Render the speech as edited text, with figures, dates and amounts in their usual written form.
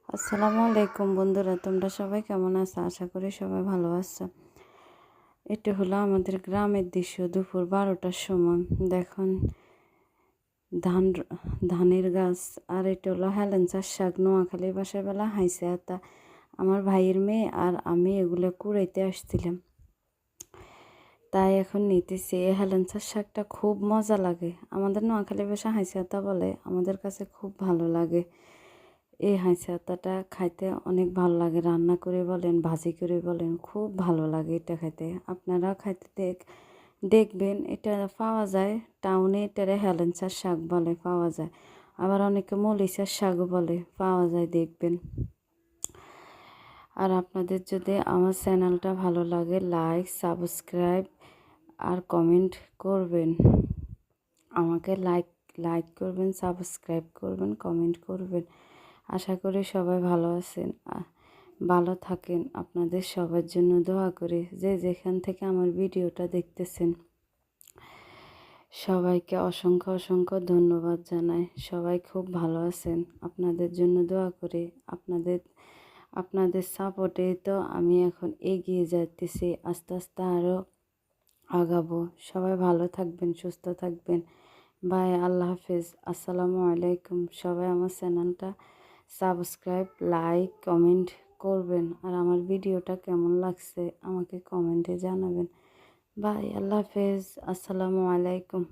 আসসালামু আলাইকুম বন্ধুরা, তোমরা সবাই কেমন আছো? আশা করি সবাই ভালো আছো। এটা হলো আমাদের গ্রামের দৃশ্য। দুপুর 12টার সময় দেখুন ধান ধানের গাছ। আর এটা হলো হেলেঞ্চার শাক। নোয়াখালী বাসায় বেলা হাইছে আতা। আমার ভাইয়ের মেয়ে আর আমি এগুলো কুড়াইতে আসছিলাম, তাই এখন নিতেছি। এই হেলেঞ্চার শাকটা খুব মজা লাগে। আমাদের নোয়াখালী ভাষা হাইছে আতা বলে, আমাদের কাছে খুব ভালো লাগে। এই হাঁসি আতাটা খাইতে অনেক ভালো লাগে। রান্না করে বলেন, ভাজি করে বলেন, খুব ভালো লাগে এটা খাইতে। আপনারা খাইতে দেখবেন। এটা পাওয়া যায় টাউনে, এটারে হেলেঞ্চার শাক বলে, পাওয়া যায়। আবার অনেকে মরিচের শাকও বলে, পাওয়া যায়, দেখবেন। আর আপনাদের যদি আমার চ্যানেলটা ভালো লাগে, লাইক, সাবস্ক্রাইব আর কমেন্ট করবেন। আমাকে লাইক করবেন, সাবস্ক্রাইব করবেন, কমেন্ট করবেন। আশা করি সবাই ভালো আছেন, ভালো থাকেন। আপনাদের সবার জন্য দোয়া করি। যে যেখান থেকে আমার ভিডিওটা দেখতেছেন সবাইকে অসংখ্য অসংখ্য ধন্যবাদ জানাই। সবাই খুব ভালো আছেন, আপনাদের জন্য দোয়া করি। আপনাদের সাপোর্টে তো আমি এখন এগিয়ে যাইতেছি। আস্তে আস্তে আরও আগাবো। সবাই ভালো থাকবেন, সুস্থ থাকবেন। বাই, আল্লাহ হাফেজ, আসসালামু আলাইকুম। সবাই আমার চ্যানেলটা সাবস্ক্রাইব, লাইক, কমেন্ট করবেন। আর আমার ভিডিওটা কেমন লাগছে আমাকে কমেন্টে জানাবেন। বাই, আল্লাহ হাফেজ, আসসালামু আলাইকুম।